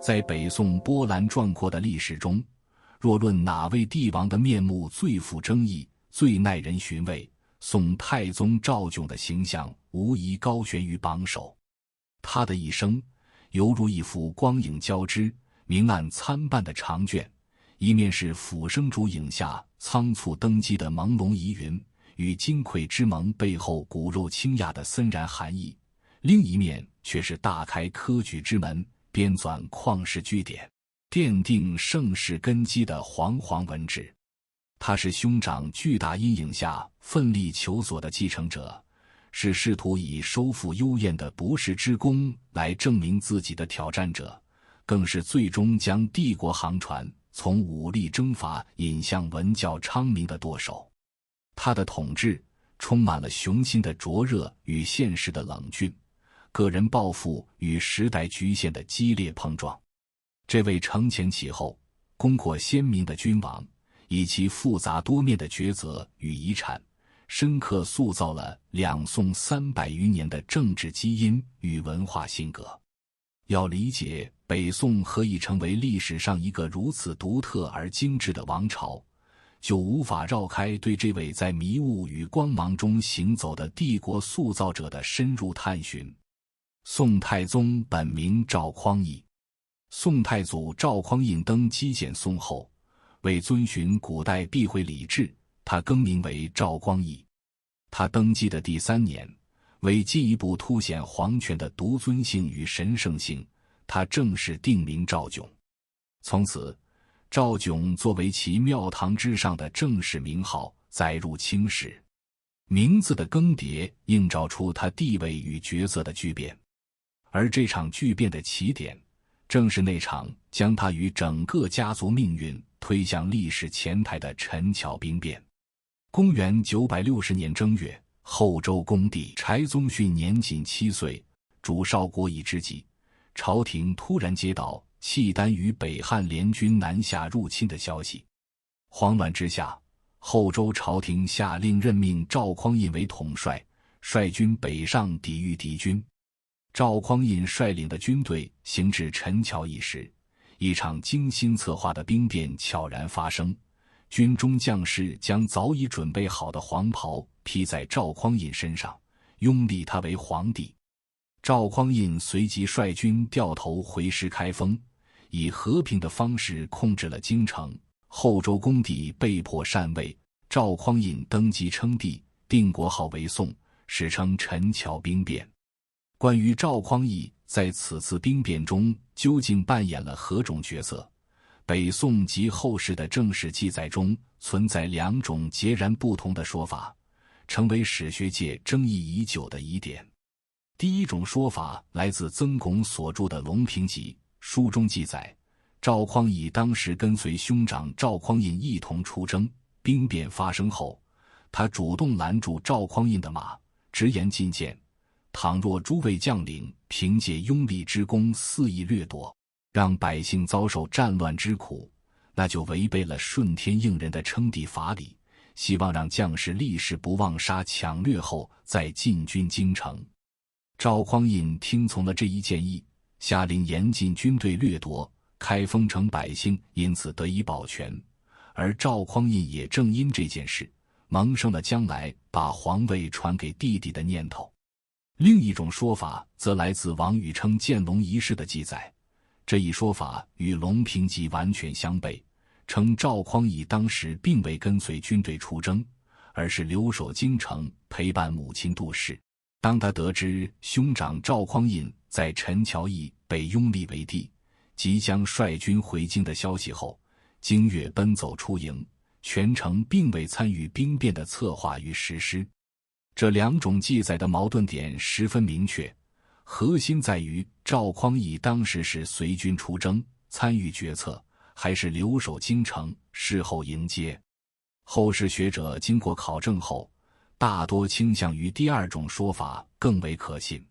在北宋波澜壮阔的历史中，若论哪位帝王的面目最富争议、最耐人寻味，宋太宗赵炯的形象无疑高悬于榜首。他的一生犹如一幅光影交织、明暗参半的长卷，一面是俯生烛影下仓促登基的朦胧疑云与金匮之盟背后骨肉清雅的森然含义，另一面却是大开科举之门、编纂旷世句点、奠定盛世根基的煌煌文志。他是兄长巨大阴影下奋力求索的继承者，是试图以收复幽燕的不世之功来证明自己的挑战者，更是最终将帝国航船从武力征伐引向文教昌明的舵手。他的统治充满了雄心的灼热与现实的冷峻，个人抱负与时代局限的激烈碰撞。这位承前启后、功过鲜明的君王，以其复杂多面的抉择与遗产，深刻塑造了两宋300余年的政治基因与文化性格。要理解北宋何以成为历史上一个如此独特而精致的王朝，就无法绕开对这位在迷雾与光芒中行走的帝国塑造者的深入探寻。宋太宗本名赵匡胤，宋太祖赵匡胤登基建宋后，为遵循古代避讳礼制，他更名为赵光义。他登基的第3年，为进一步凸显皇权的独尊性与神圣性，他正式定名赵炯。从此，赵炯作为其庙堂之上的正式名号载入青史。名字的更迭映照出他地位与角色的巨变，而这场巨变的起点，正是那场将他与整个家族命运推向历史前台的陈桥兵变。公元960年正月，后周恭帝柴宗训年仅7岁，主少国矣之际，朝廷突然接到契丹与北汉联军南下入侵的消息。慌乱之下，后周朝廷下令任命赵匡胤为统帅，率军北上抵御敌军。赵匡胤率领的军队行至陈桥一时，一场精心策划的兵变悄然发生。军中将士将早已准备好的黄袍披在赵匡胤身上，拥立他为皇帝。赵匡胤随即率军掉头回师开封，以和平的方式控制了京城。后周恭帝被迫禅位，赵匡胤登基称帝，定国号为宋，史称陈桥兵变。关于赵匡胤在此次兵变中究竟扮演了何种角色，北宋及后世的正史记载中存在2种截然不同的说法，成为史学界争议已久的疑点。第一种说法来自曾巩所著的《隆平集》，书中记载，赵匡胤当时跟随兄长赵匡胤一同出征，兵变发生后，他主动拦住赵匡胤的马，直言进谏，倘若诸位将领凭借拥立之功肆意掠夺，让百姓遭受战乱之苦，那就违背了顺天应人的称帝法理，希望让将士立誓不忘杀抢掠后再进军京城。赵匡胤听从了这一建议，下令严禁军队掠夺，开封城百姓因此得以保全。而赵匡胤也正因这件事萌生了将来把皇位传给弟弟的念头。另一种说法则来自王禹称建隆一事的记载，这一说法与《隆平集》完全相悖，称赵匡胤当时并未跟随军队出征，而是留守京城陪伴母亲度世。当他得知兄长赵匡胤在陈桥驿被拥立为帝，即将率军回京的消息后，经月奔走出营，全程并未参与兵变的策划与实施。这2种记载的矛盾点十分明确，核心在于赵匡胤当时是随军出征参与决策，还是留守京城事后迎接。后世学者经过考证后，大多倾向于第2种说法更为可信。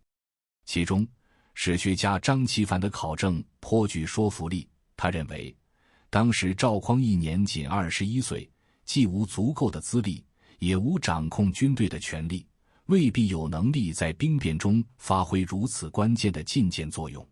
其中，史学家张其凡的考证颇具说服力，他认为当时赵匡胤年仅21岁，既无足够的资历，也无掌控军队的权力，未必有能力在兵变中发挥如此关键的进谏作用。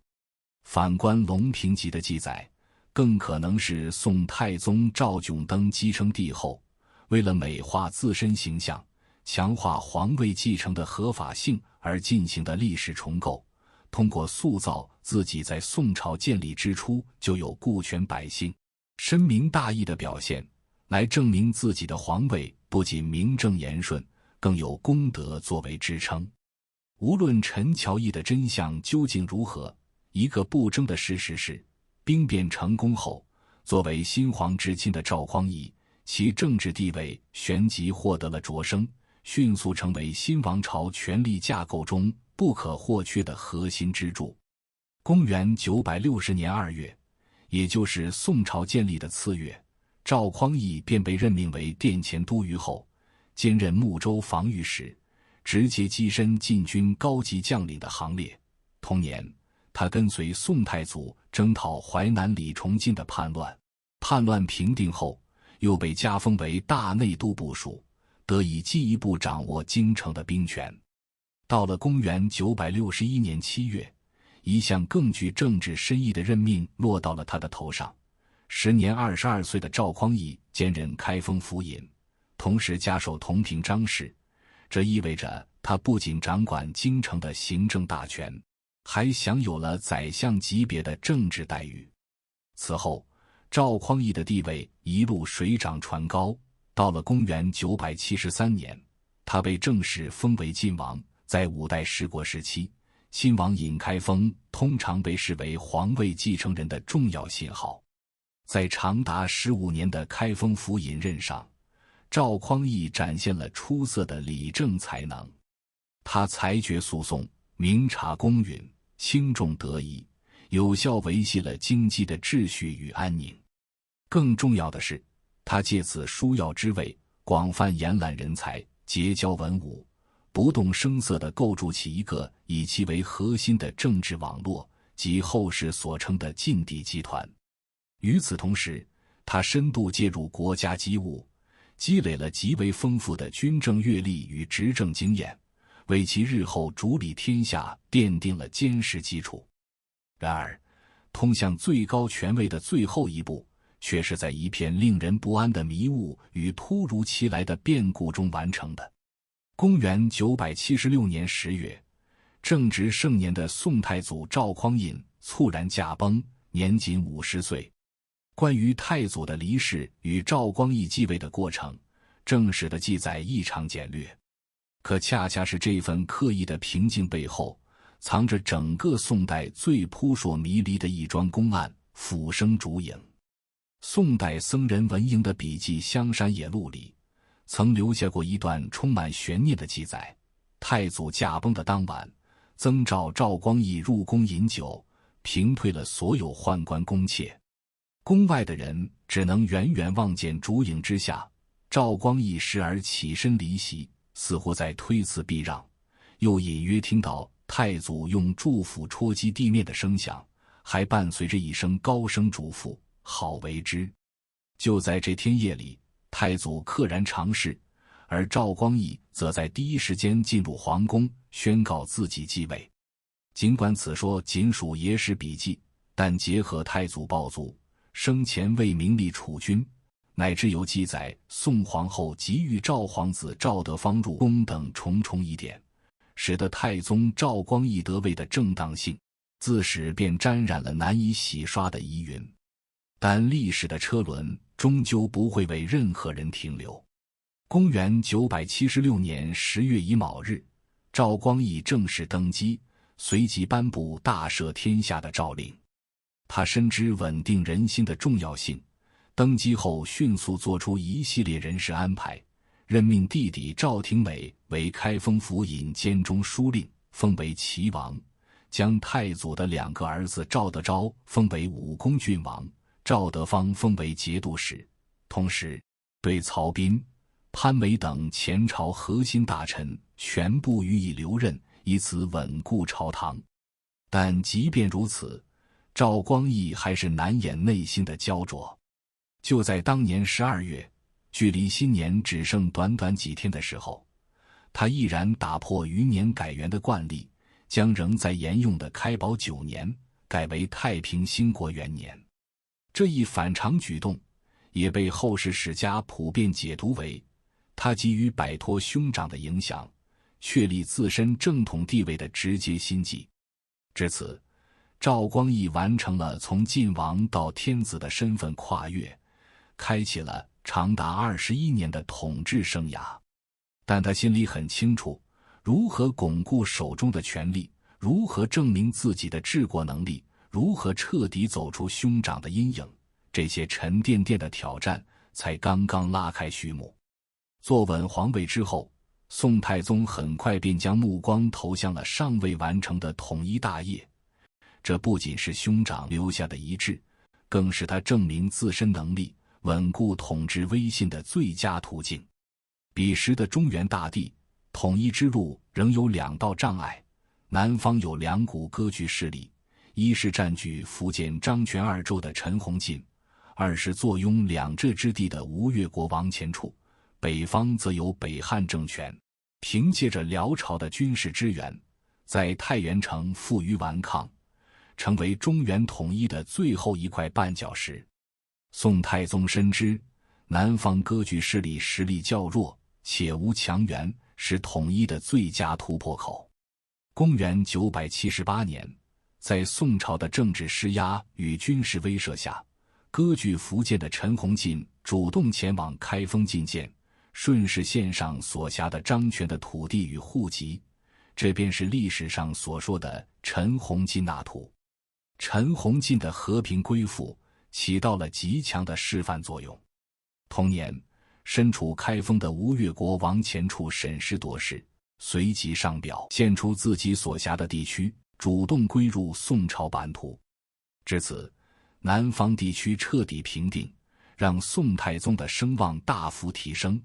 反观《隆平集》的记载，更可能是宋太宗赵炯登继承帝后，为了美化自身形象，强化皇位继承的合法性而进行的历史重构，通过塑造自己在宋朝建立之初就有顾全百姓、深明大义的表现，来证明自己的皇位不仅名正言顺，更有功德作为支撑。无论陈桥驿的真相究竟如何，一个不争的事实是，兵变成功后，作为新皇至亲的赵匡胤，其政治地位旋即获得了擢升，迅速成为新王朝权力架构中不可或缺的核心支柱。公元960年2月，也就是宋朝建立的次月，赵匡胤便被任命为殿前都虞候，兼任睦州防御使，直接跻身禁军高级将领的行列。同年，他跟随宋太祖征讨淮南李崇进的叛乱，叛乱平定后，又被加封为大内都部署，得以进一步掌握京城的兵权。到了公元961年7月，一项更具政治深意的任命落到了他的头上。时年22岁的赵匡胤兼任开封府尹，同时加授同平章事，这意味着他不仅掌管京城的行政大权，还享有了宰相级别的政治待遇。此后，赵匡胤的地位一路水涨船高，到了公元973年，他被正式封为晋王。在五代十国时期，新王尹开封通常被视为皇位继承人的重要信号。在长达15年的开封府尹任上，赵匡胤展现了出色的理政才能。他裁决诉讼，明察公允，轻重得宜，有效维系了经济的秩序与安宁。更重要的是，他借此枢要之位，广泛延揽人才，结交文武，不动声色地构筑起一个以其为核心的政治网络，即后世所称的晋地集团。与此同时，他深度介入国家机务，积累了极为丰富的军政阅历与执政经验，为其日后主理天下奠定了坚实基础。然而，通向最高权位的最后一步，却是在一片令人不安的迷雾与突如其来的变故中完成的。公元976年10月，正值盛年的宋太祖赵匡胤猝然驾崩，年仅50岁。关于太祖的离世与赵光义继位的过程，正史的记载异常简略，可恰恰是这份刻意的平静背后，藏着整个宋代最扑朔迷离的一桩公案俯生烛影。宋代僧人文莹的笔记《香山野录》里曾留下过一段充满悬念的记载：太祖驾崩的当晚，曾召赵光义入宫饮酒，平退了所有宦官宫妾。宫外的人只能远远望见烛影之下，赵光义时而起身离席，似乎在推辞避让，又隐约听到太祖用祝斧戳击地面的声响，还伴随着一声高声嘱咐：“好为之。”就在这天夜里，太祖溘然长逝，而赵光义则在第一时间进入皇宫，宣告自己继位。尽管此说仅属野史笔记，但结合太祖暴卒，生前为名利储君，乃至有记载宋皇后急遇赵皇子赵德芳入宫等重重疑点，使得太宗赵光义得位的正当性自始便沾染了难以洗刷的疑云。但历史的车轮终究不会为任何人停留。公元976年10月乙卯日，赵光义正式登基，随即颁布大赦天下的诏令。他深知稳定人心的重要性，登基后迅速做出一系列人事安排，任命弟弟赵廷美为开封府尹兼中书令，封为齐王，将太祖的2个儿子赵德昭封为武功郡王，赵德芳封为节度使，同时对曹彬、潘伟等前朝核心大臣全部予以留任，以此稳固朝堂。但即便如此，赵光义还是难掩内心的焦灼。就在当年12月，距离新年只剩短短几天的时候，他毅然打破余年改元的惯例，将仍在沿用的开宝9年改为太平兴国元年。这一反常举动也被后世史家普遍解读为他急于摆脱兄长的影响，确立自身正统地位的直接心计。至此，赵光义完成了从晋王到天子的身份跨越，开启了长达21年的统治生涯。但他心里很清楚，如何巩固手中的权力，如何证明自己的治国能力，如何彻底走出兄长的阴影，这些沉甸甸的挑战才刚刚拉开序幕。坐稳皇位之后，宋太宗很快便将目光投向了尚未完成的统一大业。这不仅是兄长留下的遗志，更是他证明自身能力、稳固统治威信的最佳途径。彼时的中原大地，统一之路仍有2道障碍。南方有2股割据势力，一是占据福建漳泉2州的陈洪进，二是坐拥2浙之地的吴越国王钱俶。北方则有北汉政权，凭借着辽朝的军事支援，在太原城负隅顽抗，成为中原统一的最后一块绊脚石。宋太宗深知南方割据势力实力较弱，且无强援，是统一的最佳突破口。公元978年，在宋朝的政治施压与军事威慑下，割据福建的陈洪进主动前往开封觐见，顺势献上所辖的漳泉的土地与户籍，这便是历史上所说的陈洪进纳土。陈洪进的和平归附起到了极强的示范作用。同年，身处开封的吴越国王钱俶审时度势，随即上表献出自己所辖的地区，主动归入宋朝版图。至此，南方地区彻底平定，让宋太宗的声望大幅提升，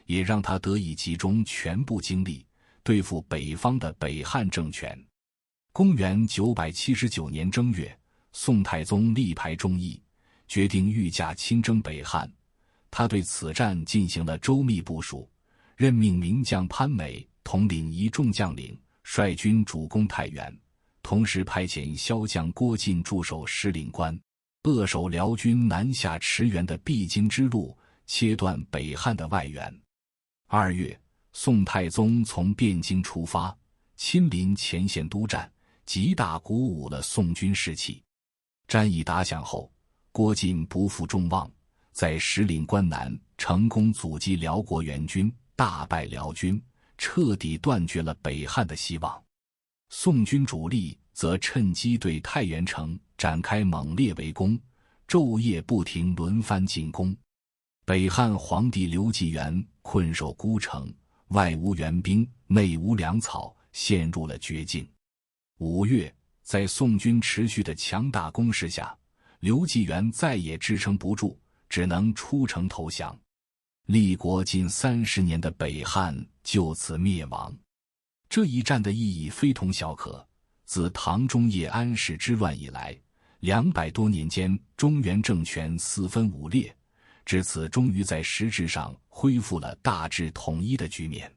也让他得以集中全部精力对付北方的北汉政权。公元979年正月，宋太宗力排众议，决定御驾亲征北汉。他对此战进行了周密部署，任命名将潘美统领一众将领，率军主攻太原，同时派遣骁将郭进驻守石岭关，扼守辽军南下驰援的必经之路，切断北汉的外援。2月，宋太宗从汴京出发，亲临前线督战，极大鼓舞了宋军士气。战役打响后，郭进不负众望，在石岭关南成功阻击辽国援军，大败辽军，彻底断绝了北汉的希望。宋军主力则趁机对太原城展开猛烈围攻，昼夜不停轮番进攻。北汉皇帝刘继元困守孤城，外无援兵，内无粮草，陷入了绝境。5月，在宋军持续的强大攻势下，刘继元再也支撑不住，只能出城投降。立国近30年的北汉就此灭亡。这一战的意义非同小可。自唐中叶安史之乱以来，200多年间，中原政权四分五裂，至此终于在实质上恢复了大致统一的局面。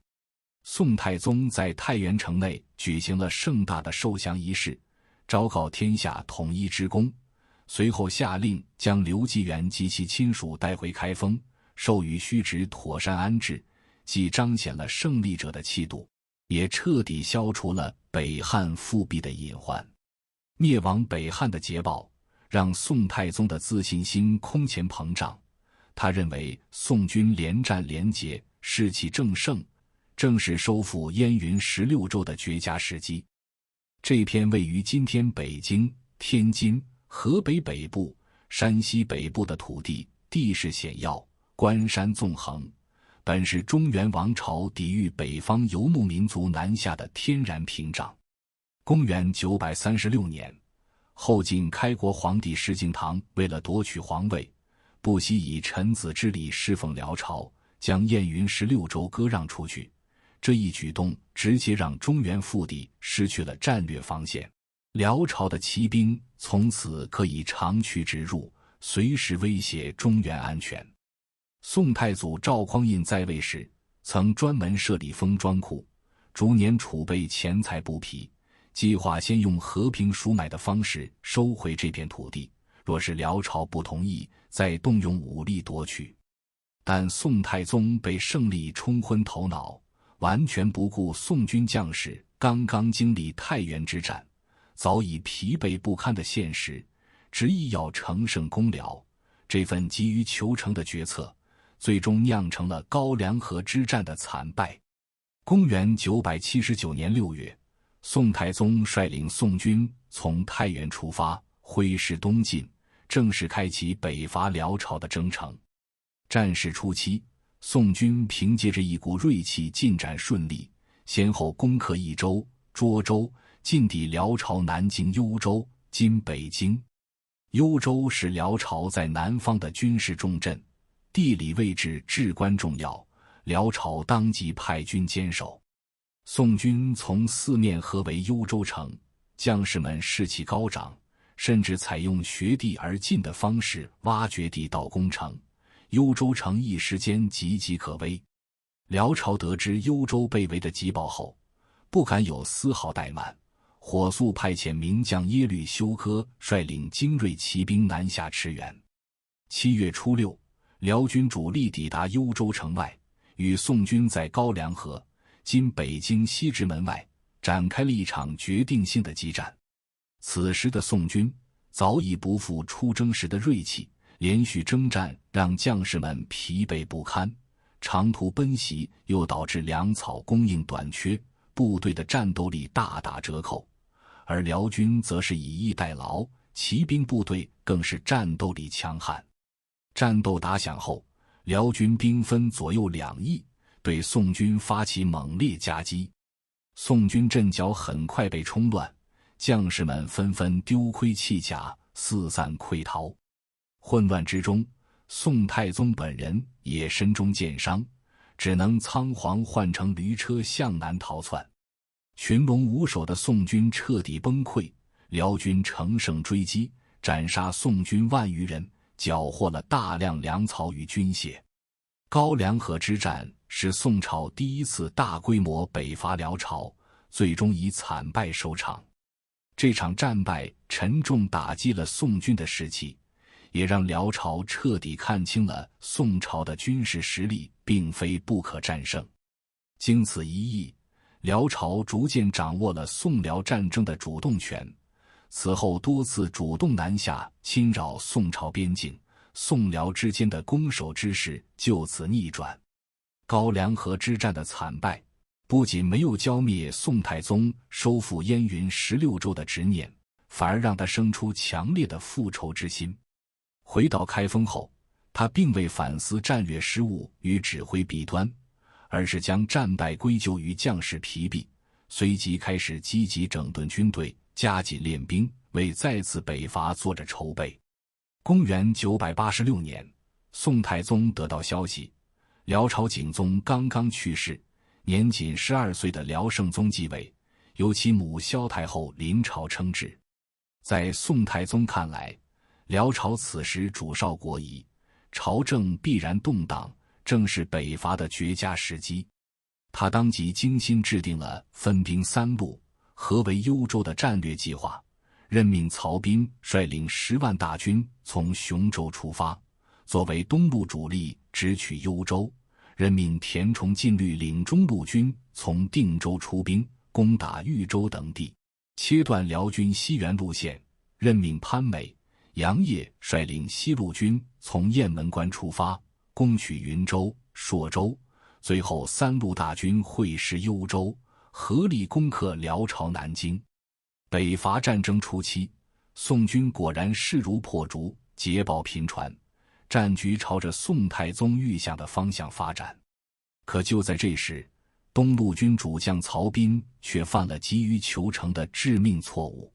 宋太宗在太原城内举行了盛大的受降仪式，昭告天下统一之功，随后下令将刘继元及其亲属带回开封，授予虚职，妥善安置，既彰显了胜利者的气度，也彻底消除了北汉复辟的隐患。灭亡北汉的捷报让宋太宗的自信心空前膨胀，他认为宋军连战连捷，士气正盛，正是收复燕云16州的绝佳时机。这片位于今天北京、天津、河北北部、山西北部的土地，地势险要，关山纵横，本是中原王朝抵御北方游牧民族南下的天然屏障。公元936年，后晋开国皇帝石敬瑭为了夺取皇位，不惜以臣子之礼侍奉辽朝，将燕云16州割让出去。这一举动直接让中原腹地失去了战略防线，辽朝的骑兵从此可以长驱直入，随时威胁中原安全。宋太祖赵匡胤在位时，曾专门设立封庄库，逐年储备钱财布匹，计划先用和平赎买的方式收回这片土地，若是辽朝不同意，再动用武力夺取。但宋太宗被胜利冲昏头脑，完全不顾宋军将士刚刚经历太原之战，早已疲惫不堪的现实，执意要乘胜攻辽。这份急于求成的决策，最终酿成了高梁河之战的惨败。公元979年6月，宋太宗率领宋军从太原出发，挥师东进，正式开启北伐辽朝的征程。战事初期，宋军凭借着一股锐气进展顺利，先后攻克益州、涿州，进抵辽朝南京幽州（今北京）。幽州是辽朝在南方的军事重镇，地理位置至关重要，辽朝当即派军坚守。宋军从四面合围幽州城，将士们士气高涨，甚至采用掘地而进的方式挖掘地道攻城。幽州城一时间岌岌可危。辽朝得知幽州被围的急报后，不敢有丝毫怠慢，火速派遣名将耶律休哥率领精锐骑兵南下驰援。7月初6，辽军主力抵达幽州城外，与宋军在高梁河（今北京西直门外）展开了一场决定性的激战。此时的宋军早已不复出征时的锐气，连续征战让将士们疲惫不堪，长途奔袭又导致粮草供应短缺，部队的战斗力大打折扣。而辽军则是以逸待劳，骑兵部队更是战斗力强悍。战斗打响后，辽军兵分左右两翼，对宋军发起猛烈夹击。宋军阵脚很快被冲乱，将士们纷纷丢盔弃甲，四散溃逃。混乱之中，宋太宗本人也身中箭伤，只能仓皇换乘驴车向南逃窜。群龙无首的宋军彻底崩溃，辽军乘胜追击，斩杀宋军万余人，缴获了大量粮草与军械。高梁河之战是宋朝第一次大规模北伐辽朝，最终以惨败收场。这场战败沉重打击了宋军的士气，也让辽朝彻底看清了宋朝的军事实力并非不可战胜。经此一役，辽朝逐渐掌握了宋辽战争的主动权，此后多次主动南下侵扰宋朝边境，宋辽之间的攻守之势就此逆转。高梁河之战的惨败不仅没有浇灭宋太宗收复燕云16州的执念，反而让他生出强烈的复仇之心。回到开封后，他并未反思战略失误与指挥弊端，而是将战败归咎于将士疲弊，随即开始积极整顿军队，加紧练兵，为再次北伐做着筹备。公元986年，宋太宗得到消息，辽朝景宗刚刚去世，年仅12岁的辽圣宗继位，由其母萧太后临朝称制。在宋太宗看来，辽朝此时主少国疑，朝政必然动荡，正是北伐的绝佳时机。他当即精心制定了分兵3路，合围幽州的战略计划，任命曹彬率领10万大军从雄州出发，作为东路主力直取幽州，任命田崇进率领中路军从定州出兵，攻打豫州等地，切断辽军西援路线，任命潘美、杨业率领西路军从雁门关出发，攻取云州、朔州，最后3路大军会师幽州，合力攻克辽朝南京。北伐战争初期，宋军果然势如破竹，捷报频传，战局朝着宋太宗预想的方向发展。可就在这时，东路军主将曹彬却犯了急于求成的致命错误。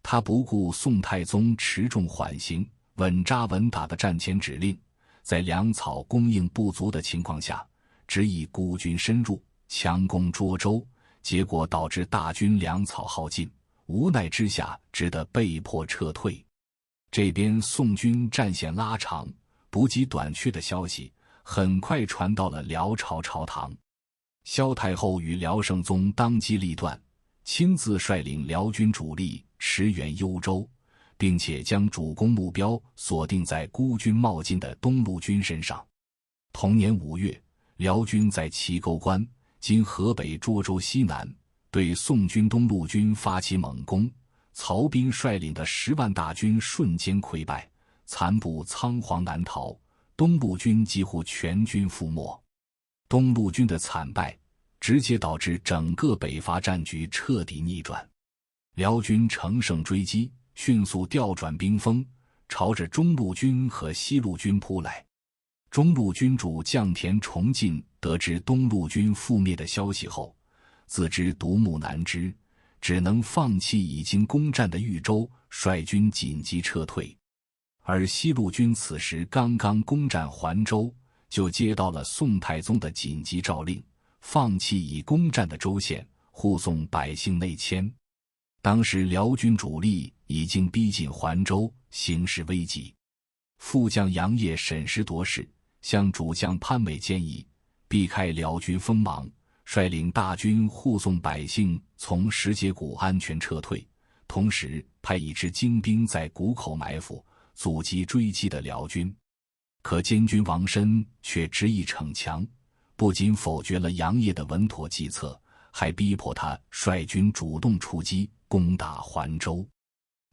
他不顾宋太宗持重缓行、稳扎稳打的战前指令，在粮草供应不足的情况下，执意孤军深入，强攻涿州，结果导致大军粮草耗尽，无奈之下只得被迫撤退。这边宋军战线拉长，补给短缺的消息很快传到了辽朝朝堂。萧太后与辽圣宗当机立断，亲自率领辽军主力驰援幽州，并且将主攻目标锁定在孤军冒进的东路军身上。同年5月，辽军在齐沟关（今河北涿州西南）对宋军东路军发起猛攻，曹彬率领的10万大军瞬间溃败，残部仓皇难逃，东路军几乎全军覆没。东路军的惨败直接导致整个北伐战局彻底逆转，辽军乘胜追击，迅速调转兵锋，朝着中路军和西路军扑来。中路军主将田崇进得知东路军覆灭的消息后，自知独木难支，只能放弃已经攻占的豫州，率军紧急撤退。而西路军此时刚刚攻占环州，就接到了宋太宗的紧急诏令，放弃已攻占的州县，护送百姓内迁。当时辽军主力已经逼近环州，形势危急。副将杨业审时度势，向主将潘美建议避开辽军锋芒，率领大军护送百姓从石碣谷安全撤退，同时派一支精兵在谷口埋伏，阻击追击的辽军。可监军王申却执意逞强，不仅否决了杨业的稳妥计策，还逼迫他率军主动出击，攻打环州。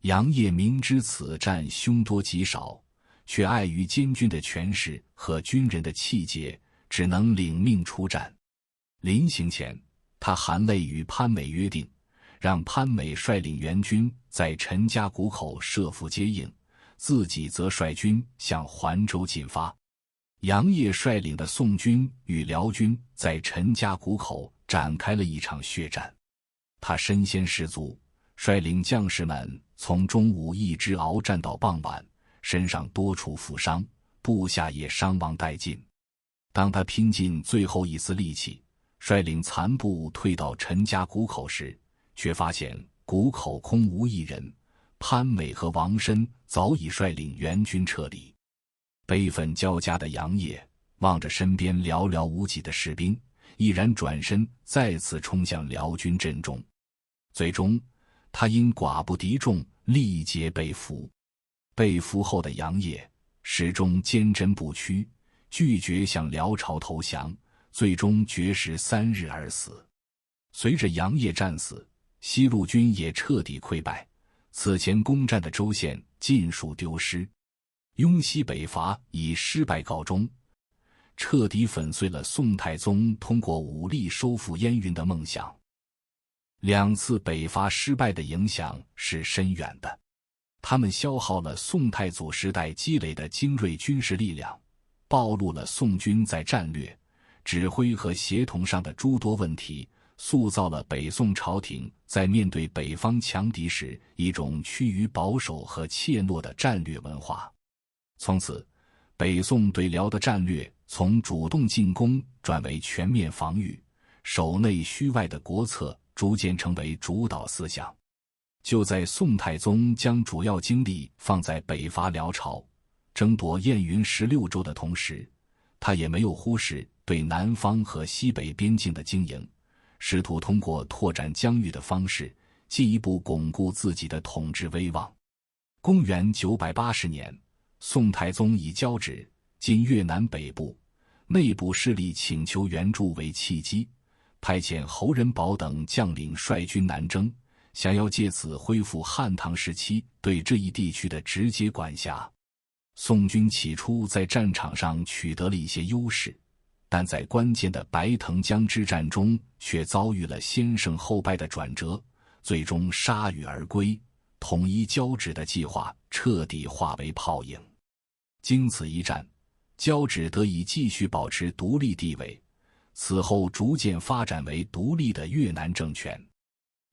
杨业明知此战凶多吉少，却碍于监军的权势和军人的气节，只能领命出战。临行前，他含泪与潘美约定，让潘美率领援军在陈家谷口设伏接应，自己则率军向环州进发。杨业率领的宋军与辽军在陈家谷口展开了一场血战。他身先士卒，率领将士们从中午一直鏖战到傍晚，身上多处负伤，部下也伤亡殆尽。当他拼尽最后一丝力气，率领残部退到陈家谷口时，却发现谷口空无一人，潘美和王申早已率领援军撤离。悲愤交加的杨业望着身边寥寥无几的士兵，毅然转身再次冲向辽军阵中。最终他因寡不敌众，力竭被俘。被俘后的杨业始终坚贞不屈，拒绝向辽朝投降，最终绝食3日而死。随着杨业战死，西路军也彻底溃败，此前攻占的州县尽数丢失。雍西北伐以失败告终，彻底粉碎了宋太宗通过武力收复燕云的梦想。2次北伐失败的影响是深远的，他们消耗了宋太祖时代积累的精锐军事力量，暴露了宋军在战略、指挥和协同上的诸多问题，塑造了北宋朝廷在面对北方强敌时一种趋于保守和怯懦的战略文化。从此，北宋对辽的战略从主动进攻转为全面防御，守内虚外的国策逐渐成为主导思想。就在宋太宗将主要精力放在北伐辽朝、争夺燕云16州的同时，他也没有忽视对南方和西北边境的经营，试图通过拓展疆域的方式，进一步巩固自己的统治威望。公元980年，宋太宗以交趾（今越南北部）内部势力请求援助为契机，派遣侯仁宝等将领率军南征，想要借此恢复汉唐时期对这一地区的直接管辖。宋军起初在战场上取得了一些优势，但在关键的白藤江之战中却遭遇了先胜后败的转折，最终铩羽而归，统一交趾的计划彻底化为泡影。经此一战，交趾得以继续保持独立地位，此后逐渐发展为独立的越南政权。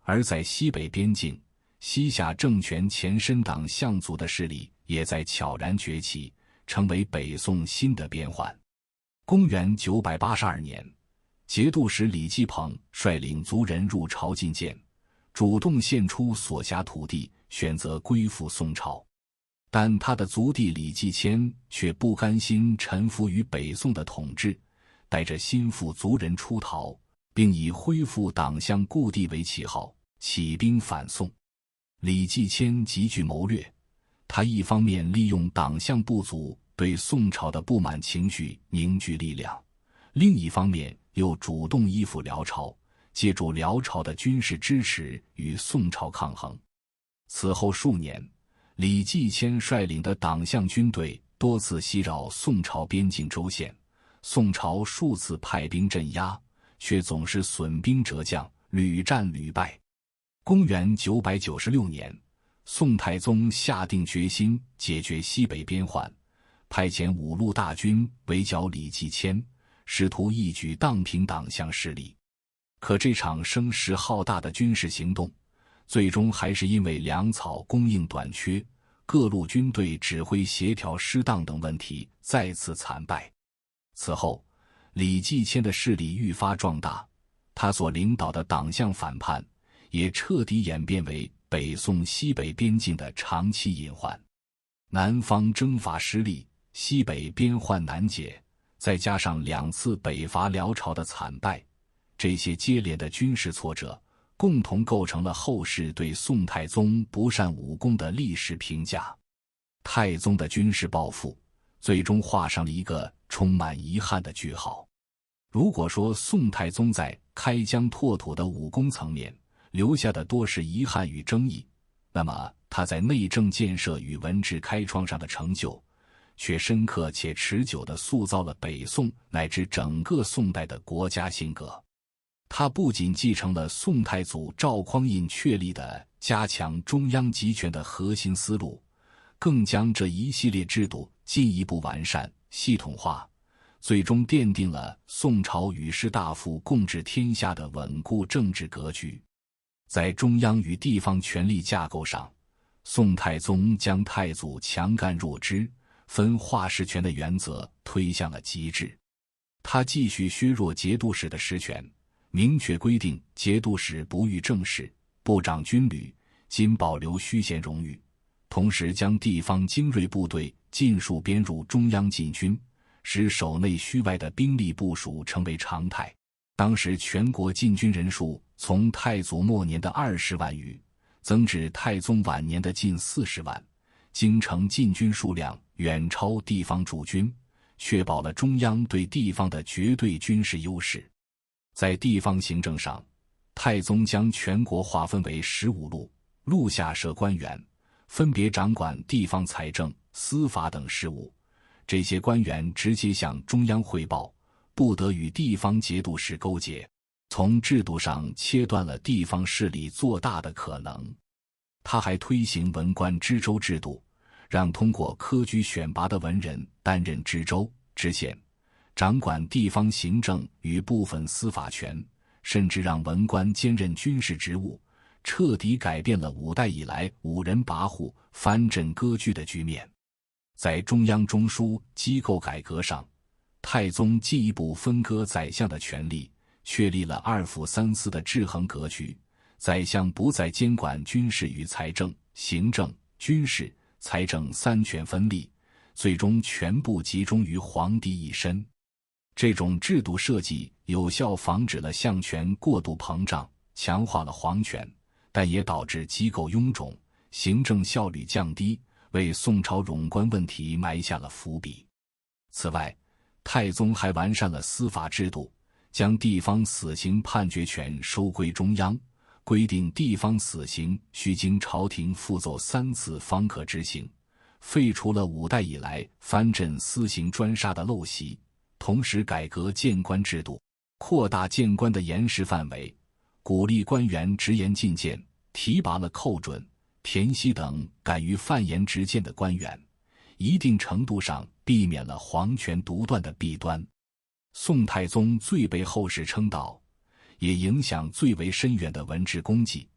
而在西北边境，西夏政权前身党项族的势力也在悄然崛起，成为北宋新的边患。公元982年，节度使李继鹏率领族人入朝觐见，主动献出所辖土地，选择归附宋朝。但他的族弟李继迁却不甘心臣服于北宋的统治，带着心腹族人出逃，并以恢复党项故地为旗号，起兵反宋。李继迁极具谋略，他一方面利用党项不足对宋朝的不满情绪凝聚力量，另一方面又主动依附辽朝，借助辽朝的军事支持与宋朝抗衡。此后数年，李继迁率领的党项军队多次袭扰宋朝边境州县，宋朝数次派兵镇压，却总是损兵折将，屡战屡败。公元996年，宋太宗下定决心解决西北边患，派遣5路大军围剿李继迁，试图一举荡平党项势力。可这场声势浩大的军事行动，最终还是因为粮草供应短缺、各路军队指挥协调失当等问题再次惨败。此后，李继迁的势力愈发壮大，他所领导的党项反叛也彻底演变为北宋西北边境的长期隐患。南方征伐失利，西北边患难解，再加上2次北伐辽朝的惨败，这些接连的军事挫折共同构成了后世对宋太宗不善武功的历史评价。太宗的军事抱负最终画上了一个充满遗憾的句号。如果说宋太宗在开疆拓土的武功层面留下的多是遗憾与争议，那么他在内政建设与文治开创上的成就，却深刻且持久地塑造了北宋乃至整个宋代的国家性格。他不仅继承了宋太祖赵匡胤确立的加强中央集权的核心思路，更将这一系列制度进一步完善、系统化，最终奠定了宋朝与士大夫共治天下的稳固政治格局。在中央与地方权力架构上，宋太宗将太祖强干弱支、分化实权的原则推向了极致。他继续削弱节度使的实权，明确规定节度使不遇政事，不掌军旅，仅保留虚衔荣誉，同时将地方精锐部队尽数编入中央禁军，使守内虚外的兵力部署成为常态。当时全国禁军人数从太祖末年的20万余增至太宗晚年的近40万，京城禁军数量远超地方驻军，确保了中央对地方的绝对军事优势。在地方行政上，太宗将全国划分为15路，路下设官员，分别掌管地方财政、司法等事务。这些官员直接向中央汇报，不得与地方节度使勾结，从制度上切断了地方势力做大的可能。他还推行文官知州制度，让通过科举选拔的文人担任知州、知县，掌管地方行政与部分司法权，甚至让文官兼任军事职务，彻底改变了5代以来5人跋扈、藩镇割据的局面。在中央中枢机构改革上，太宗进一步分割宰相的权力，确立了2府3司的制衡格局。宰相不再监管军事与财政、行政、军事、财政3权分立，最终全部集中于皇帝一身。这种制度设计有效防止了相权过度膨胀，强化了皇权，但也导致机构臃肿，行政效率降低，为宋朝冗官问题埋下了伏笔。此外，太宗还完善了司法制度，将地方死刑判决权收归中央，规定地方死刑需经朝廷复奏3次方可执行，废除了5代以来藩镇私刑专杀的陋习，同时改革谏官制度，扩大谏官的言实范围，鼓励官员直言进谏，提拔了寇准、田熙等敢于犯言直谏的官员，一定程度上避免了皇权独断的弊端。宋太宗最被后世称道，也影响最为深远的文治功绩，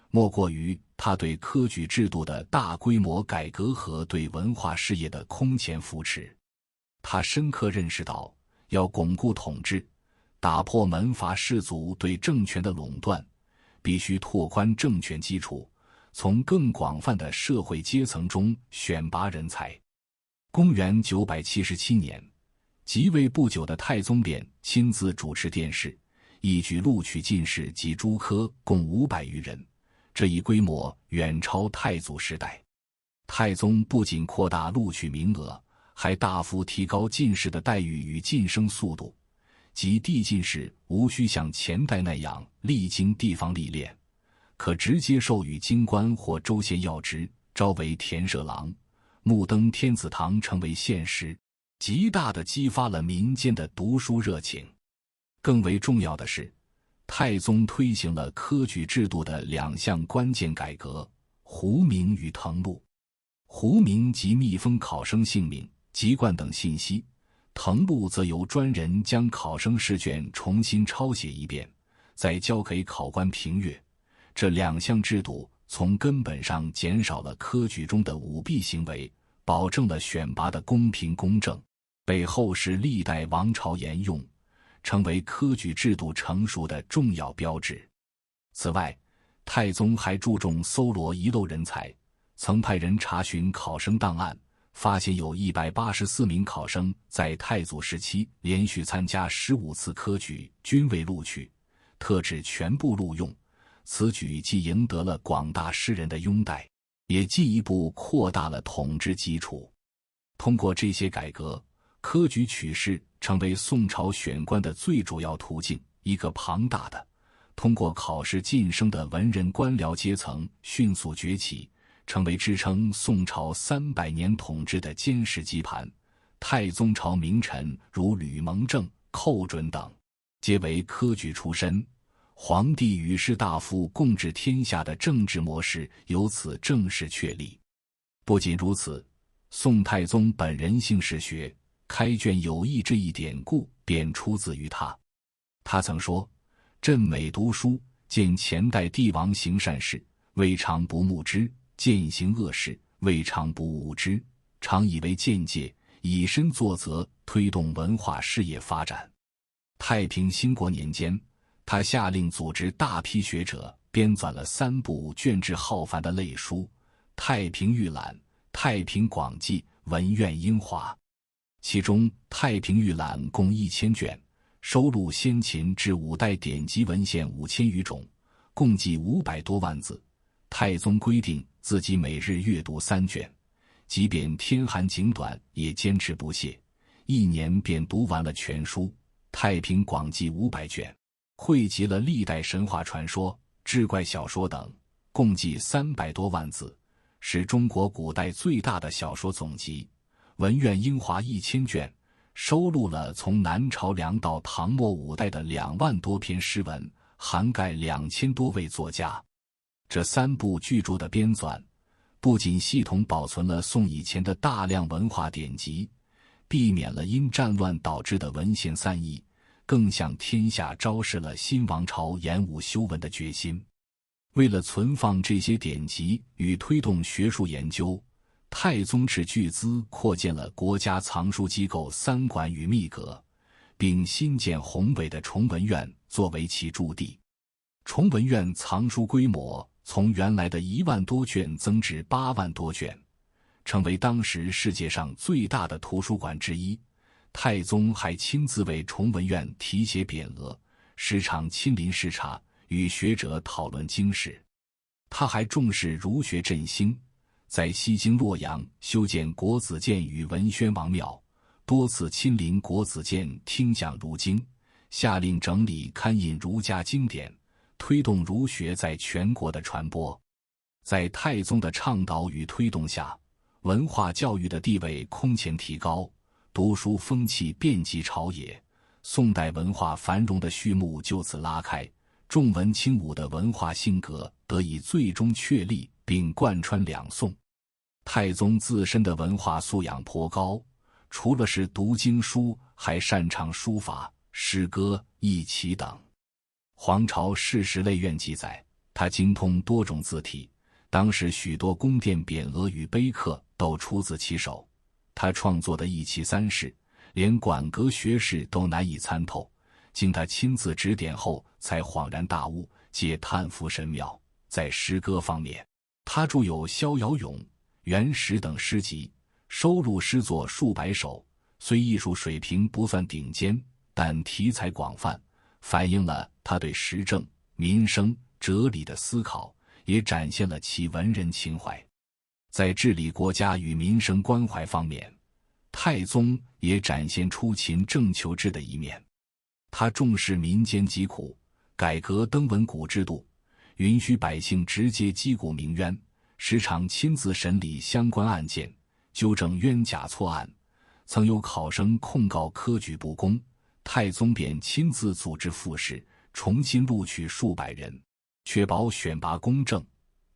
莫过于他对科举制度的大规模改革和对文化事业的空前扶持。他深刻认识到，要巩固统治，打破门阀士族对政权的垄断，必须拓宽政权基础，从更广泛的社会阶层中选拔人才。公元977年，即位不久的太宗便亲自主持殿试，一举录取进士及诸科共500余人，这一规模远超太祖时代。太宗不仅扩大录取名额，还大幅提高进士的待遇与晋升速度，即递进士无需像前代那样历经地方历练，可直接授予京官或州县要职，招为田舍郎，目登天子堂成为县师，极大地激发了民间的读书热情。更为重要的是，太宗推行了科举制度的2项关键改革：胡名与誊录。胡名即密封考生姓名、籍贯等信息，誊录则由专人将考生试卷重新抄写一遍，再交给考官评阅。这2项制度从根本上减少了科举中的舞弊行为，保证了选拔的公平公正，被后世历代王朝沿用，成为科举制度成熟的重要标志。此外，太宗还注重搜罗遗漏人才，曾派人查询考生档案，发现有184名考生在太祖时期连续参加15次科举均未录取，特指全部录用。此举既赢得了广大士人的拥戴，也进一步扩大了统治基础。通过这些改革，科举取士成为宋朝选官的最主要途径，一个庞大的通过考试晋升的文人官僚阶层迅速崛起，成为支撑宋朝300年统治的坚实基盘。太宗朝名臣如吕蒙正、寇准等，皆为科举出身，皇帝与士大夫共治天下的政治模式由此正式确立。不仅如此，宋太宗本人姓氏学、开卷有益这一典故便出自于他。他曾说：“朕每读书，见前代帝王行善事，未尝不慕之；见行恶事，未尝不恶之，常以为鉴戒，以身作则，推动文化事业发展。”太平兴国年间，他下令组织大批学者编纂了3部卷帙浩繁的类书《太平御览》《太平广记》《文苑英华》，其中《太平御览》共1000卷，收录先秦至5代典籍文献5000余种，共计500多万字。太宗规定自己每日阅读3卷，即便天寒景短也坚持不懈，1年便读完了全书《太平广记》500卷，汇集了历代神话传说、志怪小说等，共计300多万字，是中国古代最大的小说总集。文苑英华1000卷，收录了从南朝梁到唐末5代的2万多篇诗文，涵盖2000多位作家。这3部巨著的编纂，不仅系统保存了宋以前的大量文化典籍，避免了因战乱导致的文献散佚，更向天下昭示了新王朝严武修文的决心。为了存放这些典籍与推动学术研究，太宗斥巨资扩建了国家藏书机构3馆与秘阁，并新建宏伟的崇文院作为其驻地。崇文院藏书规模从原来的1万多卷增至8万多卷，成为当时世界上最大的图书馆之一。太宗还亲自为崇文院题写匾额，时常亲临视察，与学者讨论经史。他还重视儒学振兴，在西京洛阳修建国子监与文宣王庙，多次亲临国子监听讲儒经，下令整理刊印儒家经典，推动儒学在全国的传播。在太宗的倡导与推动下，文化教育的地位空前提高，读书风气遍及朝野，宋代文化繁荣的序幕就此拉开，重文轻武的文化性格得以最终确立并贯穿2宋。太宗自身的文化素养颇高，除了是读经书，还擅长书法、诗歌、弈棋等。黄巢世史类苑记载，他精通多种字体，当时许多宫殿匾额与碑刻都出自其手。他创作的一奇三世，连馆阁学士都难以参透，经他亲自指点后才恍然大悟，皆叹服神妙。在诗歌方面，他著有《逍遥咏》《原始》等诗集，收录诗作数百首，虽艺术水平不算顶尖，但题材广泛，反映了他对时政、民生、哲理的思考，也展现了其文人情怀。在治理国家与民生关怀方面，太宗也展现出勤政求治的一面。他重视民间疾苦，改革登闻谷制度，允许百姓直接击鼓鸣冤，时常亲自审理相关案件，纠正冤假错案。曾有考生控告科举不公，太宗便亲自组织复试，重新录取数百人，确保选拔公正。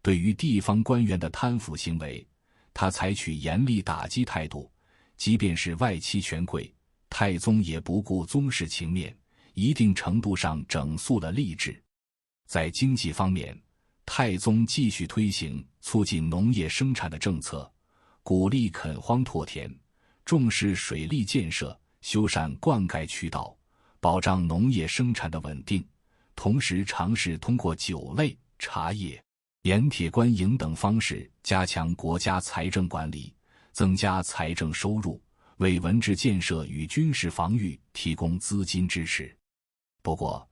对于地方官员的贪腐行为，他采取严厉打击态度，即便是外戚权贵，太宗也不顾宗室情面，一定程度上整肃了吏治。在经济方面，太宗继续推行促进农业生产的政策，鼓励垦荒拓田，重视水利建设，修缮灌溉渠道，保障农业生产的稳定，同时尝试通过酒类、茶叶、盐铁官营等方式加强国家财政管理，增加财政收入，为文治建设与军事防御提供资金支持。不过，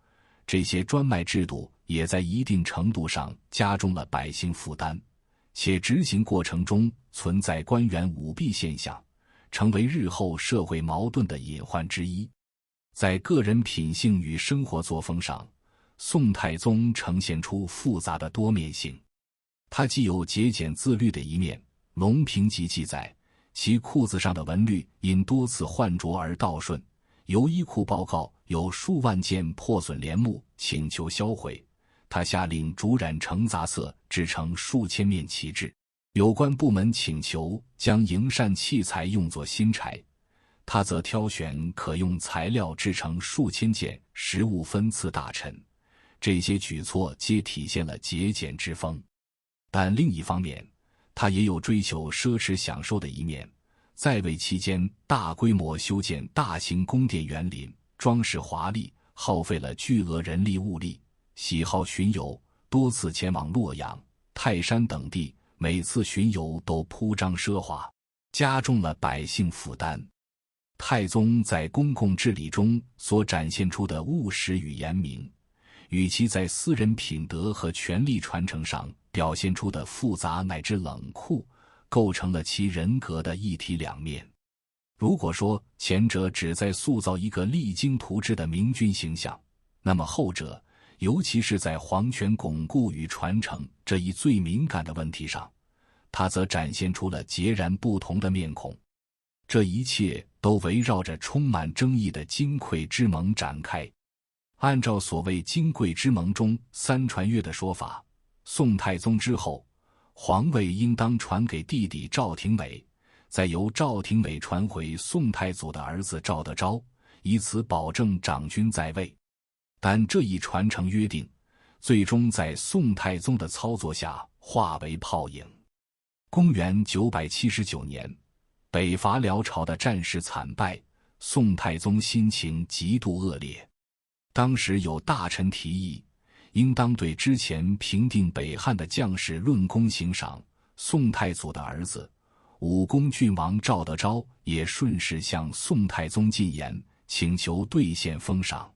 这些专卖制度也在一定程度上加重了百姓负担，且执行过程中存在官员舞弊现象，成为日后社会矛盾的隐患之一。在个人品性与生活作风上，宋太宗呈现出复杂的多面性。他既有节俭自律的一面，《隆平集》记载，其裤子上的纹律因多次换着而倒顺，由衣库报告有数万件破损帘幕，请求销毁。他下令竹染成杂色，制成数千面旗帜。有关部门请求将营缮器材用作新柴，他则挑选可用材料制成数千件食物分赐大臣。这些举措皆体现了节俭之风。但另一方面，他也有追求奢侈享受的一面。在位期间，大规模修建大型宫殿园林，装饰华丽，耗费了巨额人力物力。喜好巡游，多次前往洛阳、泰山等地，每次巡游都铺张奢华，加重了百姓负担。太宗在公共治理中所展现出的务实与严明，与其在私人品德和权力传承上表现出的复杂乃至冷酷，构成了其人格的一体两面。如果说前者只在塑造一个励精图治的明君形象，那么后者尤其是在皇权巩固与传承这一最敏感的问题上，他则展现出了截然不同的面孔。这一切都围绕着充满争议的金匮之盟展开。按照所谓金匮之盟中三传阅的说法，宋太宗之后，皇位应当传给弟弟赵廷美，再由赵廷美传回宋太祖的儿子赵德昭，以此保证长君在位。但这一传承约定，最终在宋太宗的操作下化为泡影。公元979年，北伐辽朝的战事惨败，宋太宗心情极度恶劣。当时有大臣提议，应当对之前平定北汉的将士论功行赏。宋太祖的儿子武功郡王赵德昭也顺势向宋太宗进言，请求兑现封赏。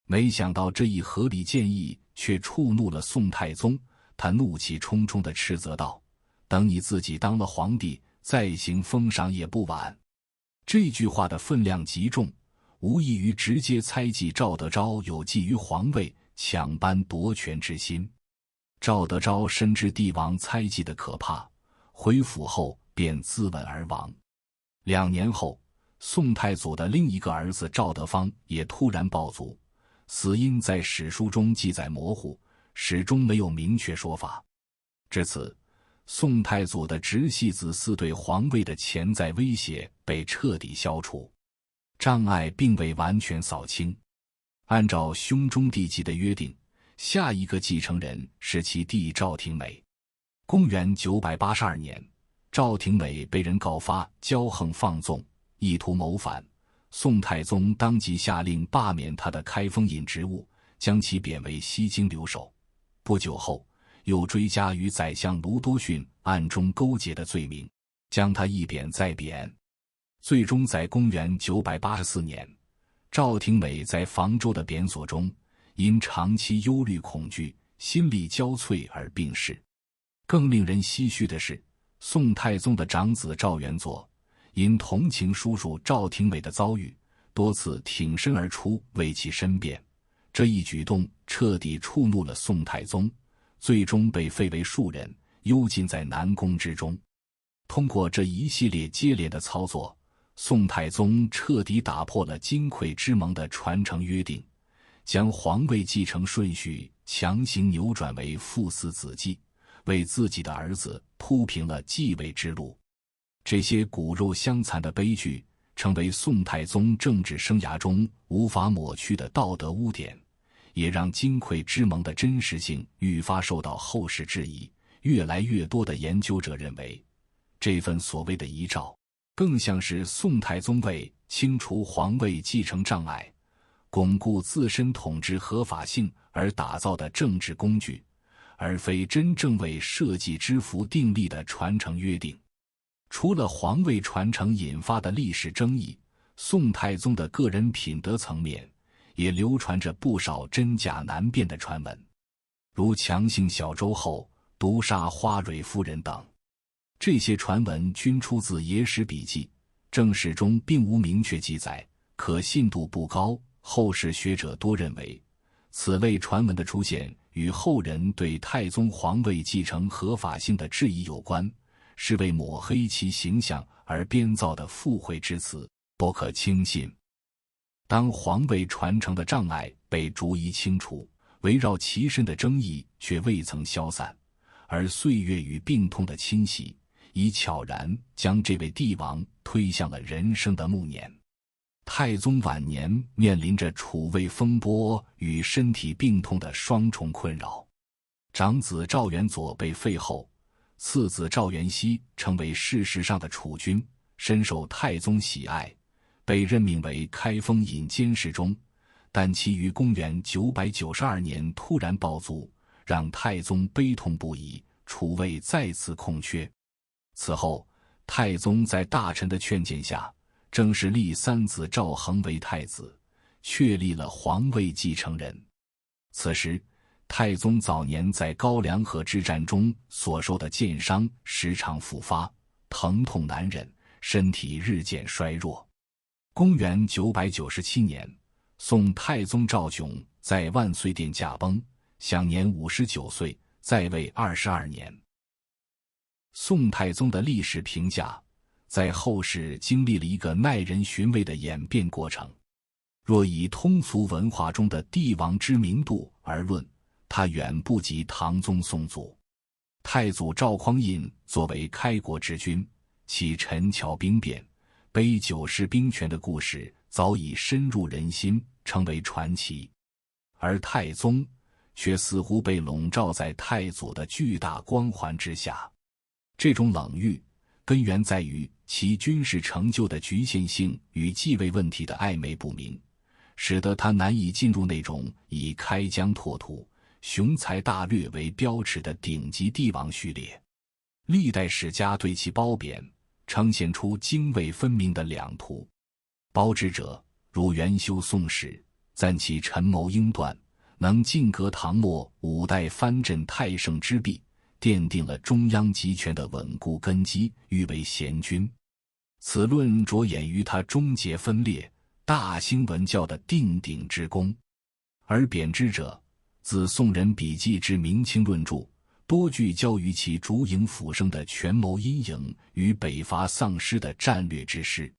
没想到这一合理建议却触怒了宋太宗，他怒气冲冲地斥责道：“等你自己当了皇帝，再行封赏也不晚。”这句话的分量极重，无异于直接猜忌赵德昭有觊觎皇位、抢班夺权之心。赵德昭深知帝王猜忌的可怕，回府后便自刎而亡。2年后，宋太祖的另一个儿子赵德芳也突然暴卒，死因在史书中记载模糊，始终没有明确说法。至此，宋太祖的直系子嗣对皇位的潜在威胁被彻底消除，障碍并未完全扫清。按照兄终弟及的约定，下一个继承人是其弟赵廷美。公元982年，赵廷美被人告发骄横放纵，意图谋反。宋太宗当即下令罢免他的开封尹职务，将其贬为西京留守。不久后，又追加与宰相卢多逊暗中勾结的罪名，将他一贬再贬。最终在公元984年，赵廷美在房州的贬所中，因长期忧虑恐惧，心力交瘁而病逝。更令人唏嘘的是，宋太宗的长子赵元佐因同情叔叔赵廷美的遭遇，多次挺身而出为其申辩。这一举动彻底触怒了宋太宗，最终被废为庶人，幽禁在南宫之中。通过这一系列接连的操作，宋太宗彻底打破了金匮之盟的传承约定，将皇位继承顺序强行扭转为父嗣子继，为自己的儿子铺平了继位之路。这些骨肉相残的悲剧成为宋太宗政治生涯中无法抹去的道德污点，也让金匮之盟的真实性愈发受到后世质疑。越来越多的研究者认为，这份所谓的遗诏更像是宋太宗为清除皇位继承障碍，巩固自身统治合法性而打造的政治工具，而非真正为社稷之福订立的传承约定。除了皇位传承引发的历史争议，宋太宗的个人品德层面也流传着不少真假难辨的传闻，如强行小周后毒杀花蕊夫人等。这些传闻均出自野史笔记，正史中并无明确记载，可信度不高。后世学者多认为，此类传闻的出现与后人对太宗皇位继承合法性的质疑有关，是为抹黑其形象而编造的附会之词，不可轻信。当皇位传承的障碍被逐一清除，围绕其身的争议却未曾消散，而岁月与病痛的侵袭已悄然将这位帝王推向了人生的暮年。太宗晚年面临着储位风波与身体病痛的双重困扰。长子赵元佐被废后，次子赵元熙成为事实上的储君，深受太宗喜爱，被任命为开封尹监事中，但其于公元992年突然暴卒，让太宗悲痛不已，储位再次空缺。此后，太宗在大臣的劝谏下，正式立三子赵恒为太子，确立了皇位继承人。此时，太宗早年在高梁河之战中所受的箭伤时常复发，疼痛难忍，身体日渐衰弱。公元997年，宋太宗赵炯在万岁殿驾崩，享年59岁，在位22年。宋太宗的历史评价在后世经历了一个耐人寻味的演变过程。若以通俗文化中的帝王知名度而论，他远不及唐宗宋祖。太祖赵匡胤作为开国之君，其陈桥兵变、杯酒释兵权的故事早已深入人心，成为传奇。而太宗却似乎被笼罩在太祖的巨大光环之下。这种冷遇根源在于其军事成就的局限性与继位问题的暧昧不明，使得他难以进入那种以开疆拓土、雄才大略为标尺的顶级帝王序列。历代史家对其褒贬呈现出泾渭分明的两图。褒之者如元修《宋史》，赞其陈谋英断，能尽革唐末5代藩镇太盛之弊，奠定了中央集权的稳固根基，誉为贤君。此论着眼于他终结分裂、大兴文教的定鼎之功。而贬之者，自宋人笔记至明清论著，多聚焦于其烛影斧声的权谋阴影与北伐丧失的战略之失。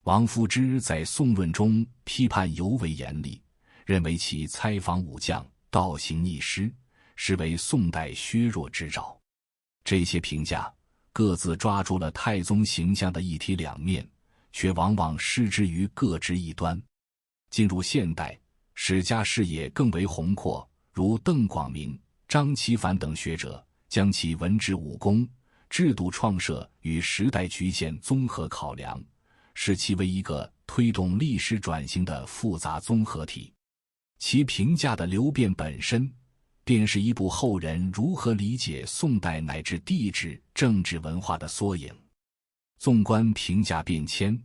王夫之在宋论中批判尤为严厉，认为其猜访武将、倒行逆施，实为宋代削弱之兆。这些评价各自抓住了太宗形象的一体两面，却往往失之于各执一端。进入现代，史家视野更为宏阔，如邓广明、张其凡等学者将其文治武功、制度创设与时代局限综合考量，视其为一个推动历史转型的复杂综合体。其评价的流变本身便是一部后人如何理解宋代乃至帝制政治文化的缩影。纵观评价变迁，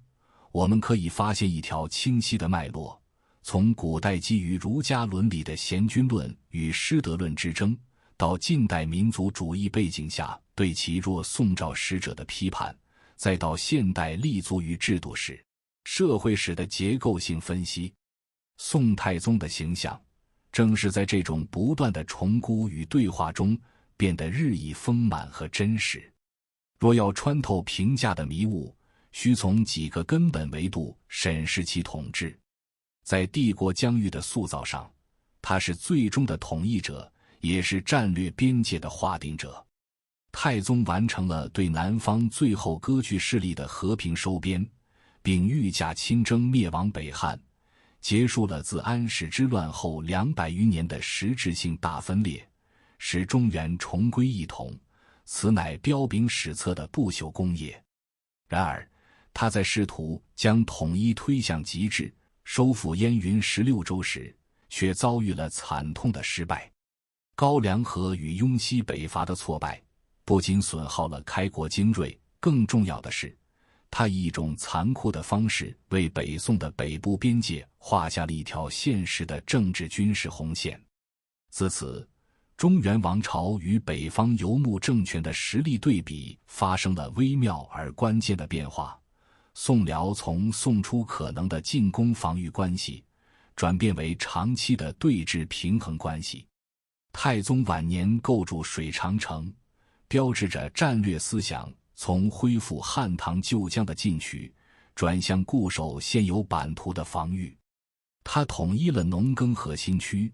我们可以发现一条清晰的脉络：从古代基于儒家伦理的贤君论与师德论之争，到近代民族主义背景下对其若宋赵使者的批判，再到现代立足于制度史、社会史的结构性分析，宋太宗的形象正是在这种不断的重估与对话中变得日益丰满和真实。若要穿透评价的迷雾，需从几个根本维度审视其统治。在帝国疆域的塑造上，他是最终的统一者，也是战略边界的划定者。太宗完成了对南方最后割据势力的和平收编，并御驾亲征灭亡北汉，结束了自安史之乱后200余年的实质性大分裂，使中原重归一统，此乃彪炳史册的不朽功业。然而，他在试图将统一推向极致，收复燕云16州时，却遭遇了惨痛的失败。高梁河与雍西北伐的挫败，不仅损耗了开国精锐，更重要的是，他以一种残酷的方式为北宋的北部边界画下了一条现实的政治军事红线。自此，中原王朝与北方游牧政权的实力对比发生了微妙而关键的变化。宋辽从宋初可能的进攻防御关系，转变为长期的对峙平衡关系。太宗晚年构筑水长城，标志着战略思想从恢复汉唐旧疆的进取，转向固守现有版图的防御。他统一了农耕核心区，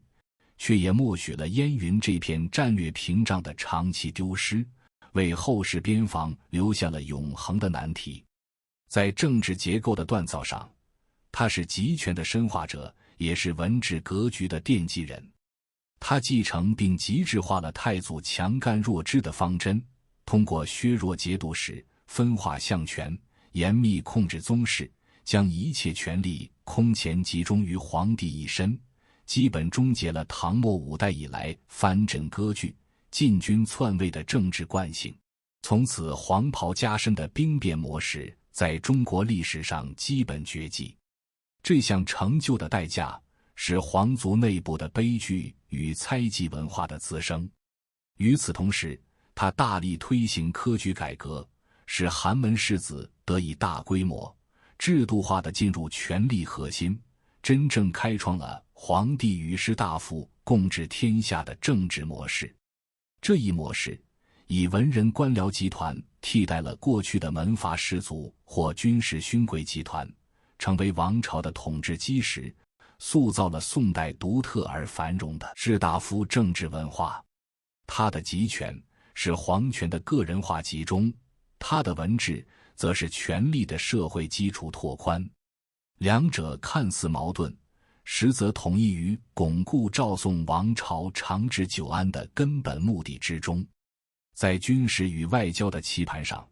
却也默许了燕云这片战略屏障的长期丢失，为后世边防留下了永恒的难题。在政治结构的锻造上，他是集权的深化者，也是文治格局的奠基人。他继承并极致化了太祖强干弱支的方针，通过削弱节度使、分化相权、严密控制宗室，将一切权力空前集中于皇帝一身，基本终结了唐末5代以来藩镇割据、禁军篡位的政治惯性。从此，黄袍加身的兵变模式在中国历史上基本绝迹。这项成就的代价是皇族内部的悲剧与猜忌文化的滋生。与此同时，他大力推行科举改革，使寒门士子得以大规模、制度化地进入权力核心，真正开创了皇帝与士大夫共治天下的政治模式。这一模式以文人官僚集团替代了过去的门阀士族或军事勋贵集团，成为王朝的统治基石，塑造了宋代独特而繁荣的士大夫政治文化。他的集权是皇权的个人化集中，他的文治则是权力的社会基础拓宽。两者看似矛盾，实则统一于巩固赵宋王朝长治久安的根本目的之中。在军事与外交的棋盘上，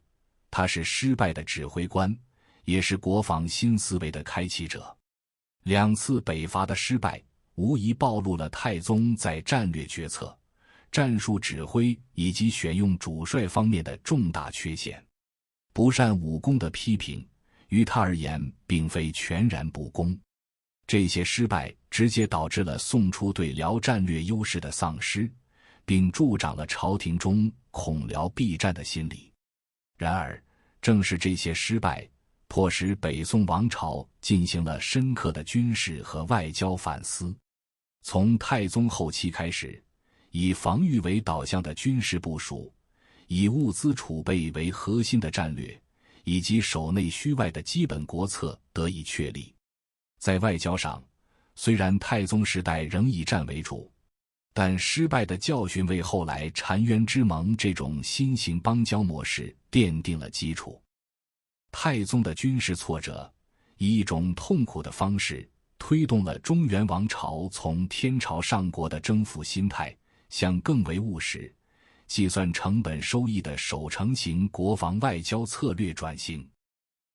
他是失败的指挥官，也是国防新思维的开启者。2次北伐的失败，无疑暴露了太宗在战略决策、战术指挥以及选用主帅方面的重大缺陷。不善武功的批评，于他而言并非全然不公。这些失败直接导致了宋初对辽战略优势的丧失，并助长了朝廷中恐辽必战的心理。然而，正是这些失败，迫使北宋王朝进行了深刻的军事和外交反思。从太宗后期开始，以防御为导向的军事部署，以物资储备为核心的战略，以及守内虚外的基本国策得以确立。在外交上，虽然太宗时代仍以战为主，但失败的教训为后来澶渊之盟这种新型邦交模式奠定了基础。太宗的军事挫折，以一种痛苦的方式推动了中原王朝从天朝上国的征服心态，向更为务实、计算成本收益的守城型国防外交策略转型。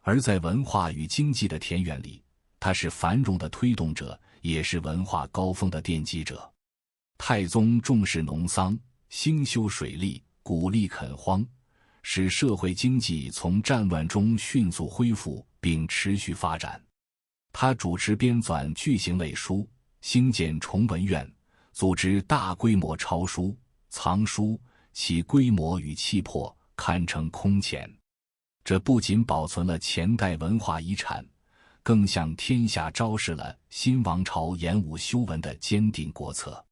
而在文化与经济的田园里，他是繁荣的推动者，也是文化高峰的奠基者。太宗重视农桑，兴修水利，鼓励垦荒，使社会经济从战乱中迅速恢复并持续发展。他主持编纂巨型类书，兴建崇文院，组织大规模抄书、藏书，其规模与气魄堪称空前。这不仅保存了前代文化遗产，更向天下昭示了新王朝严武修文的坚定国策。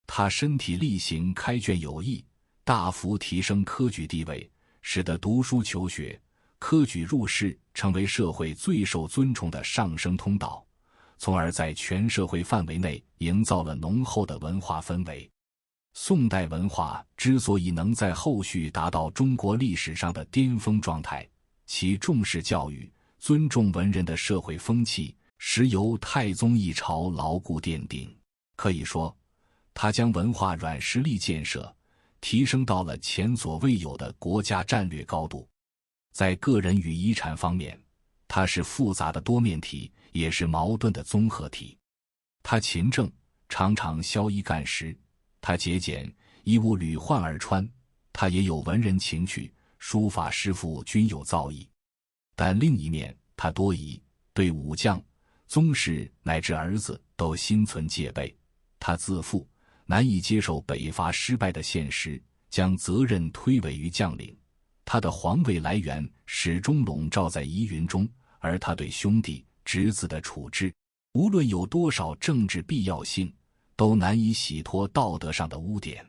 他身体力行，开卷有益，大幅提升科举地位，使得读书求学、科举入仕成为社会最受尊崇的上升通道，从而在全社会范围内营造了浓厚的文化氛围。宋代文化之所以能在后续达到中国历史上的巅峰状态，其重视教育、尊重文人的社会风气，实由太宗一朝牢固奠定。可以说，他将文化软实力建设提升到了前所未有的国家战略高度。在个人与遗产方面，他是复杂的多面体，也是矛盾的综合体。他勤政，常常宵衣干食；他节俭，衣物屡换而穿；他也有文人情趣，书法诗赋均有造诣。但另一面，他多疑，对武将、宗室乃至儿子都心存戒备。他自负，难以接受北伐失败的现实，将责任推诿于将领。他的皇位来源始终笼罩在疑云中，而他对兄弟、侄子的处置，无论有多少政治必要性，都难以洗脱道德上的污点。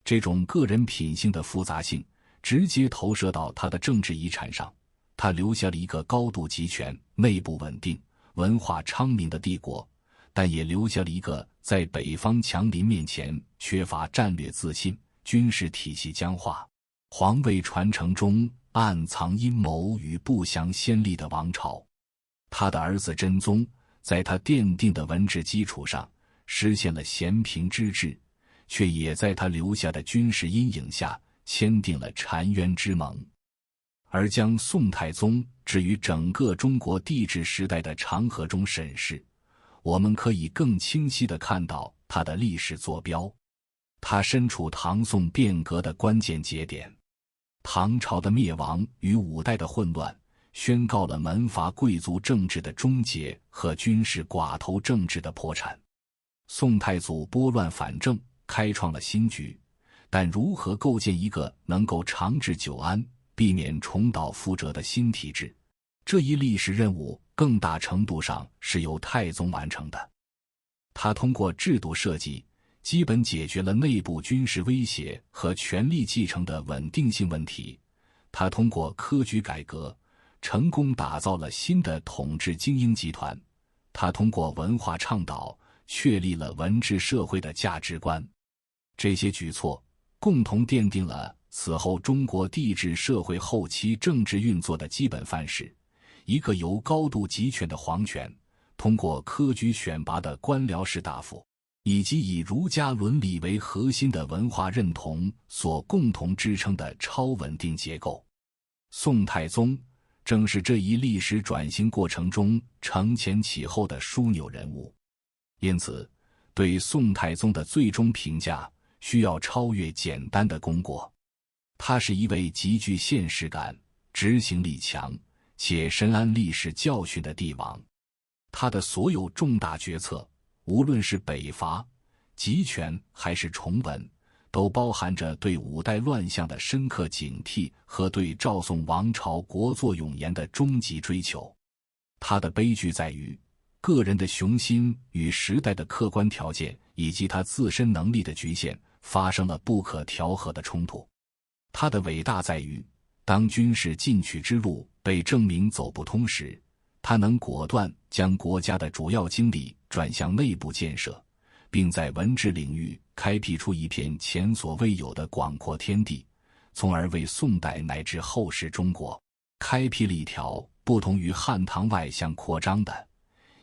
这种个人品性的复杂性直接投射到他的政治遗产上，他留下了一个高度集权、内部稳定、文化昌明的帝国，但也留下了一个在北方强邻面前缺乏战略自信、军事体系僵化、皇位传承中暗藏阴谋与不详先例的王朝。他的儿子真宗在他奠定的文治基础上实现了咸平之治，却也在他留下的军事阴影下签订了澶渊之盟。而将宋太宗置于整个中国帝制时代的长河中审视，我们可以更清晰地看到他的历史坐标。他身处唐宋变革的关键节点，唐朝的灭亡与五代的混乱宣告了门阀贵族政治的终结和军事寡头政治的破产。宋太祖拨乱反正，开创了新局，但如何构建一个能够长治久安、避免重蹈覆辙的新体制，这一历史任务更大程度上是由太宗完成的。他通过制度设计，基本解决了内部军事威胁和权力继承的稳定性问题。他通过科举改革，成功打造了新的统治精英集团。他通过文化倡导，确立了文治社会的价值观。这些举措共同奠定了此后中国帝制社会后期政治运作的基本范式，一个由高度集权的皇权，通过科举选拔的官僚士大夫，以及以儒家伦理为核心的文化认同所共同支撑的超稳定结构。宋太宗正是这一历史转型过程中承前启后的枢纽人物。因此，对宋太宗的最终评价需要超越简单的功过。他是一位极具现实感、执行力强且深谙历史教训的帝王。他的所有重大决策，无论是北伐、集权还是崇文，都包含着对五代乱象的深刻警惕和对赵宋王朝国祚永延的终极追求。他的悲剧在于，个人的雄心与时代的客观条件以及他自身能力的局限发生了不可调和的冲突。他的伟大在于，当军事进取之路被证明走不通时，他能果断将国家的主要精力转向内部建设，并在文治领域开辟出一片前所未有的广阔天地，从而为宋代乃至后世中国开辟了一条不同于汉唐外向扩张的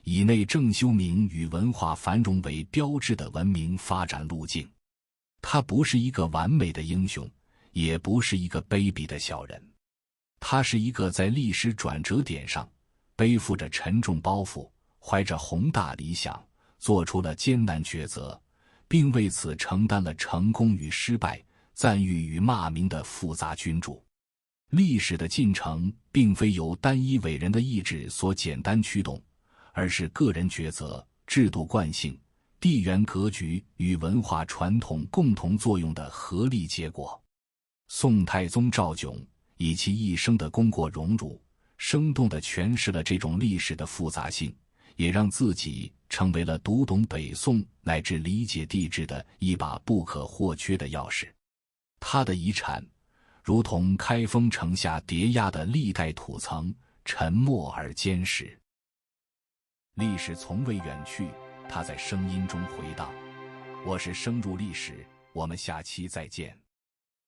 以内政修明与文化繁荣为标志的文明发展路径。他不是一个完美的英雄，也不是一个卑鄙的小人，他是一个在历史转折点上背负着沉重包袱，怀着宏大理想，做出了艰难抉择，并为此承担了成功与失败、赞誉与骂名的复杂君主。历史的进程并非由单一伟人的意志所简单驱动，而是个人抉择、制度惯性、地缘格局与文化传统共同作用的合力结果。宋太宗赵炯以其一生的功过荣辱，生动地诠释了这种历史的复杂性，也让自己成为了读懂北宋乃至理解帝制的一把不可或缺的钥匙。他的遗产如同开封城下叠压的历代土层，沉默而坚实。历史从未远去，它在声音中回荡。我是深入历史，我们下期再见。